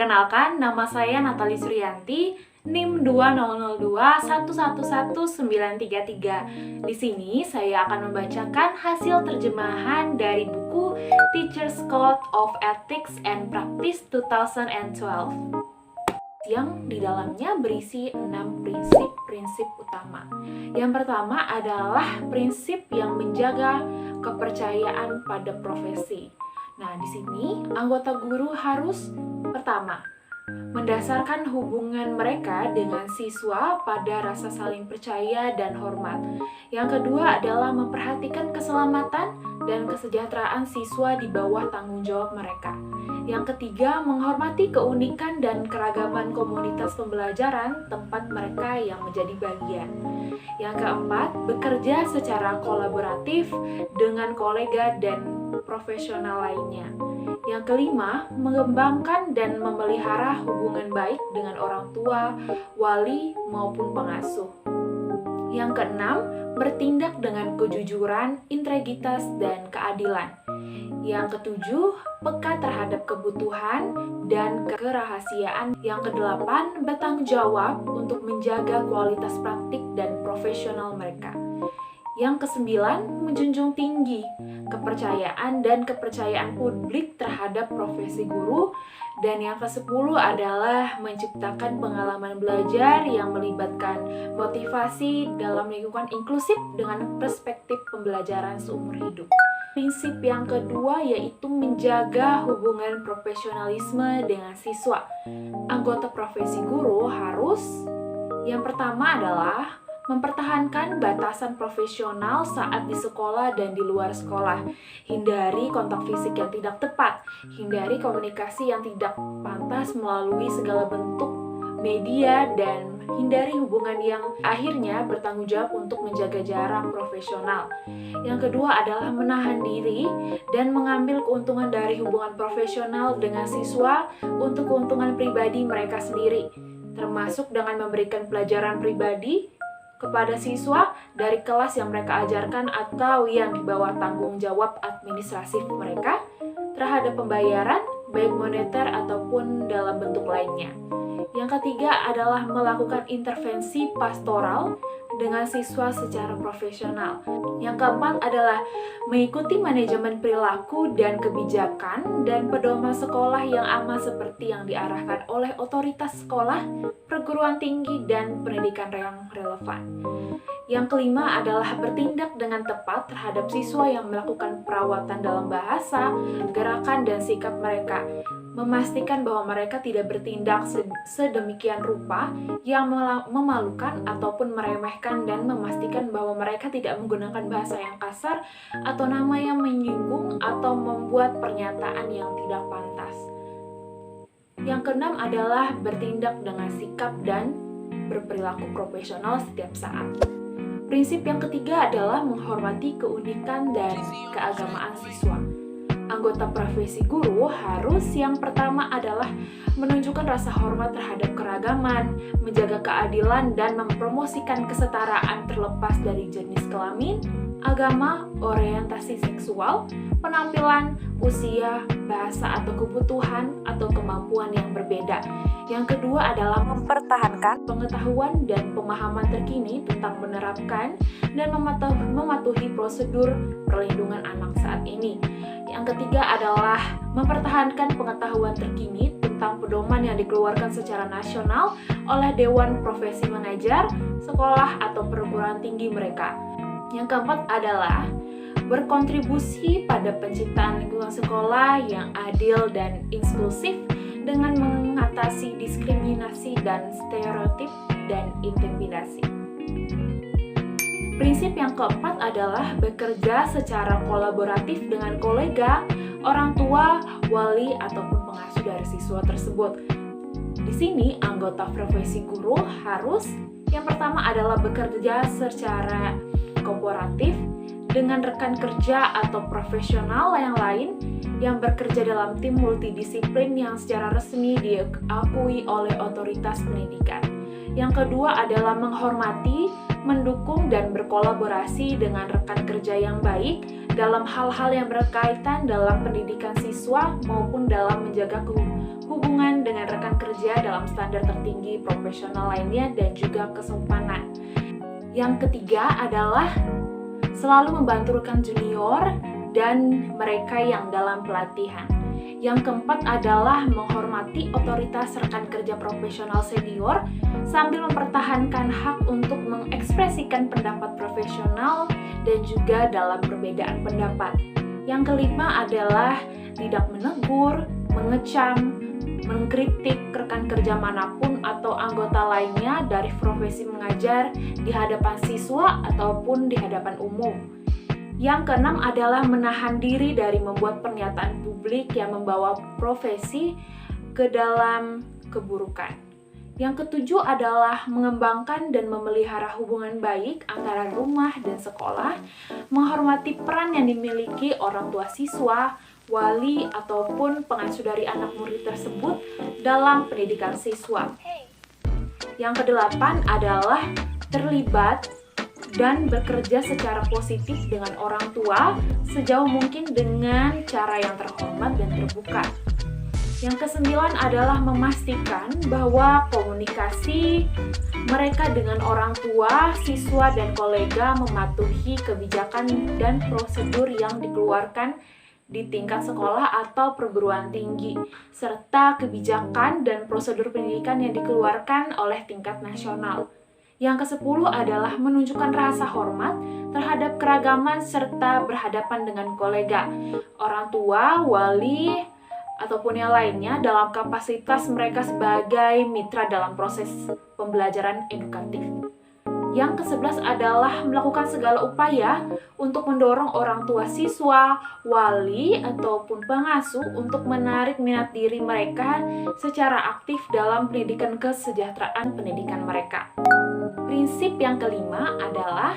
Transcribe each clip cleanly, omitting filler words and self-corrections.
Perkenalkan, nama saya Natali Suryanti, NIM 2002111933. Di sini saya akan membacakan hasil terjemahan dari buku Teachers Code of Ethics and Practice 2012 yang di dalamnya berisi 6 prinsip utama. Yang pertama adalah prinsip yang menjaga kepercayaan pada profesi. Nah, di sini anggota guru harus pertama, mendasarkan hubungan mereka dengan siswa pada rasa saling percaya dan hormat. Yang kedua adalah memperhatikan keselamatan dan kesejahteraan siswa di bawah tanggung jawab mereka. Yang ketiga, menghormati keunikan dan keragaman komunitas pembelajaran tempat mereka yang menjadi bagian. Yang keempat, bekerja secara kolaboratif dengan kolega dan profesional lainnya. Yang kelima, mengembangkan dan memelihara hubungan baik dengan orang tua, wali, maupun pengasuh. Yang keenam, bertindak dengan kejujuran, integritas, dan keadilan. Yang ketujuh, peka terhadap kebutuhan dan kerahasiaan. Yang kedelapan, bertanggung jawab untuk menjaga kualitas praktik dan profesional mereka. Yang kesembilan, menjunjung tinggi kepercayaan dan kepercayaan publik terhadap profesi guru. Dan yang ke-10 adalah menciptakan pengalaman belajar yang melibatkan motivasi dalam lingkungan inklusif dengan perspektif pembelajaran seumur hidup. Prinsip yang kedua yaitu menjaga hubungan profesionalisme dengan siswa. Anggota profesi guru harus yang pertama adalah mempertahankan batasan profesional saat di sekolah dan di luar sekolah. Hindari kontak fisik yang tidak tepat. Hindari komunikasi yang tidak pantas melalui segala bentuk media, dan hindari hubungan yang akhirnya bertanggung jawab untuk menjaga jarak profesional. Yang kedua adalah menahan diri dan mengambil keuntungan dari hubungan profesional dengan siswa untuk keuntungan pribadi mereka sendiri, termasuk dengan memberikan pelajaran pribadi kepada siswa dari kelas yang mereka ajarkan atau yang di bawah tanggung jawab administratif mereka terhadap pembayaran, baik moneter ataupun dalam bentuk lainnya. Yang ketiga adalah melakukan intervensi pastoral dengan siswa secara profesional. Yang keempat adalah mengikuti manajemen perilaku dan kebijakan dan pedoman sekolah yang aman seperti yang diarahkan oleh otoritas sekolah, perguruan tinggi, dan pendidikan yang relevan. Yang kelima adalah bertindak dengan tepat terhadap siswa yang melakukan perawatan dalam bahasa, gerakan, dan sikap mereka. Memastikan bahwa mereka tidak bertindak sedemikian rupa yang memalukan ataupun meremehkan, dan memastikan bahwa mereka tidak menggunakan bahasa yang kasar atau nama yang menyinggung atau membuat pernyataan yang tidak pantas. Yang keenam adalah bertindak dengan sikap dan berperilaku profesional setiap saat. Prinsip yang ketiga adalah menghormati keunikan dan keagamaan siswa. Anggota profesi guru harus yang pertama adalah menunjukkan rasa hormat terhadap keragaman, menjaga keadilan, dan mempromosikan kesetaraan terlepas dari jenis kelamin, agama, orientasi seksual, penampilan, usia, bahasa atau kebutuhan atau kemampuan yang berbeda. Yang kedua adalah mempertahankan pengetahuan dan pemahaman terkini tentang menerapkan dan mematuhi prosedur perlindungan anak saat ini. Yang ketiga adalah mempertahankan pengetahuan terkini tentang pedoman yang dikeluarkan secara nasional oleh Dewan Profesi Mengajar, sekolah atau perguruan tinggi mereka. Yang keempat adalah berkontribusi pada penciptaan lingkungan sekolah yang adil dan inklusif dengan mengatasi diskriminasi dan stereotip dan intimidasi. Prinsip yang keempat adalah bekerja secara kolaboratif dengan kolega, orang tua, wali, ataupun pengasuh dari siswa tersebut. Di sini, anggota profesi guru harus yang pertama adalah bekerja secara kooperatif dengan rekan kerja atau profesional yang lain yang bekerja dalam tim multidisiplin yang secara resmi diakui oleh otoritas pendidikan. Yang kedua adalah menghormati, mendukung, dan berkolaborasi dengan rekan kerja yang baik dalam hal-hal yang berkaitan dalam pendidikan siswa maupun dalam menjaga hubungan dengan rekan kerja dalam standar tertinggi profesional lainnya, dan juga kesopanan. Yang ketiga adalah selalu membantu rekan junior dan mereka yang dalam pelatihan. Yang keempat adalah menghormati otoritas rekan kerja profesional senior sambil mempertahankan hak untuk mengekspresikan pendapat profesional dan juga dalam perbedaan pendapat. Yang kelima adalah tidak menegur, mengecam, mengkritik rekan kerja manapun atau anggota lainnya dari profesi mengajar di hadapan siswa ataupun di hadapan umum. Yang keenam adalah menahan diri dari membuat pernyataan publik yang membawa profesi ke dalam keburukan. Yang ketujuh adalah mengembangkan dan memelihara hubungan baik antara rumah dan sekolah, menghormati peran yang dimiliki orang tua siswa, wali, ataupun pengasuh dari anak murid tersebut dalam pendidikan siswa. Yang kedelapan adalah terlibat dan bekerja secara positif dengan orang tua sejauh mungkin dengan cara yang terhormat dan terbuka. Yang kesembilan adalah memastikan bahwa komunikasi mereka dengan orang tua, siswa, dan kolega mematuhi kebijakan dan prosedur yang dikeluarkan di tingkat sekolah atau perguruan tinggi, serta kebijakan dan prosedur pendidikan yang dikeluarkan oleh tingkat nasional. Yang ke-10 adalah menunjukkan rasa hormat terhadap keragaman serta berhadapan dengan kolega, orang tua, wali, ataupun yang lainnya dalam kapasitas mereka sebagai mitra dalam proses pembelajaran edukatif. Yang ke-11 adalah melakukan segala upaya untuk mendorong orang tua siswa, wali, ataupun pengasuh untuk menarik minat diri mereka secara aktif dalam pendidikan kesejahteraan pendidikan mereka. Prinsip yang kelima adalah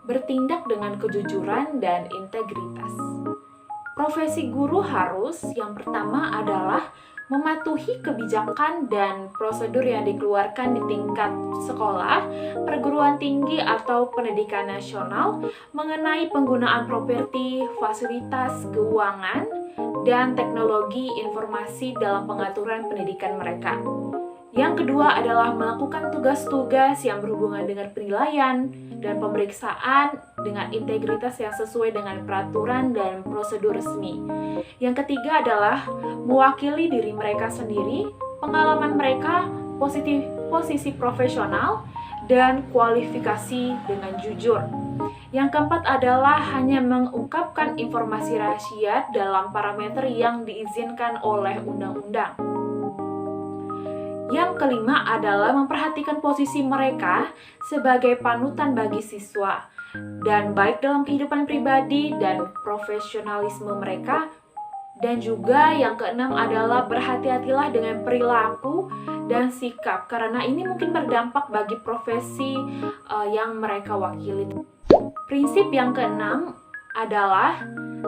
bertindak dengan kejujuran dan integritas. Profesi guru harus yang pertama adalah mematuhi kebijakan dan prosedur yang dikeluarkan di tingkat sekolah, perguruan tinggi, atau pendidikan nasional mengenai penggunaan properti, fasilitas, keuangan, dan teknologi informasi dalam pengaturan pendidikan mereka. Yang kedua adalah melakukan tugas-tugas yang berhubungan dengan penilaian dan pemeriksaan dengan integritas yang sesuai dengan peraturan dan prosedur resmi. Yang ketiga adalah mewakili diri mereka sendiri, pengalaman mereka, posisi profesional, dan kualifikasi dengan jujur. Yang keempat adalah hanya mengungkapkan informasi rahasia dalam parameter yang diizinkan oleh undang-undang. Yang kelima adalah memperhatikan posisi mereka sebagai panutan bagi siswa, dan baik dalam kehidupan pribadi dan profesionalisme mereka. Dan juga yang keenam adalah berhati-hatilah dengan perilaku dan sikap, karena ini mungkin berdampak bagi profesi yang mereka wakili. Prinsip yang keenam adalah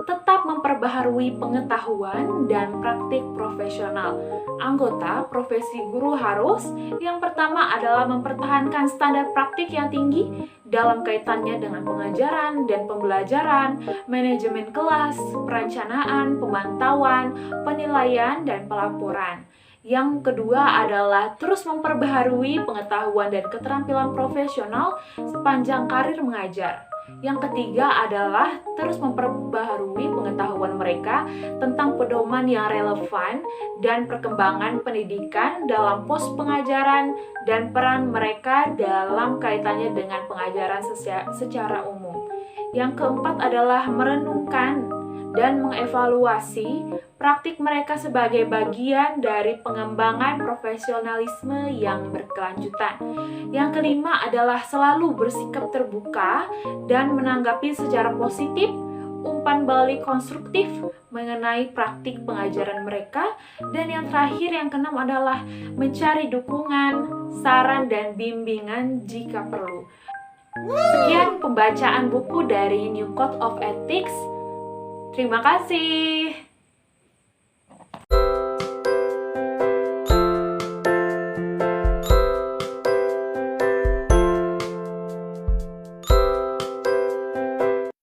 tetap memperbaharui pengetahuan dan praktik profesional. Anggota profesi guru harus yang pertama adalah mempertahankan standar praktik yang tinggi dalam kaitannya dengan pengajaran dan pembelajaran, manajemen kelas, perencanaan, pemantauan, penilaian, dan pelaporan. Yang kedua adalah terus memperbaharui pengetahuan dan keterampilan profesional sepanjang karir mengajar. Yang ketiga adalah terus memperbaharui pengetahuan mereka tentang pedoman yang relevan dan perkembangan pendidikan dalam pos pengajaran dan peran mereka dalam kaitannya dengan pengajaran secara umum. Yang keempat adalah merenungkan dan mengevaluasi praktik mereka sebagai bagian dari pengembangan profesionalisme yang berkelanjutan. Yang kelima adalah selalu bersikap terbuka dan menanggapi secara positif umpan balik konstruktif mengenai praktik pengajaran mereka. Dan yang terakhir, yang keenam adalah mencari dukungan, saran, dan bimbingan jika perlu. Sekian pembacaan buku dari New Code of Ethics. Terima kasih.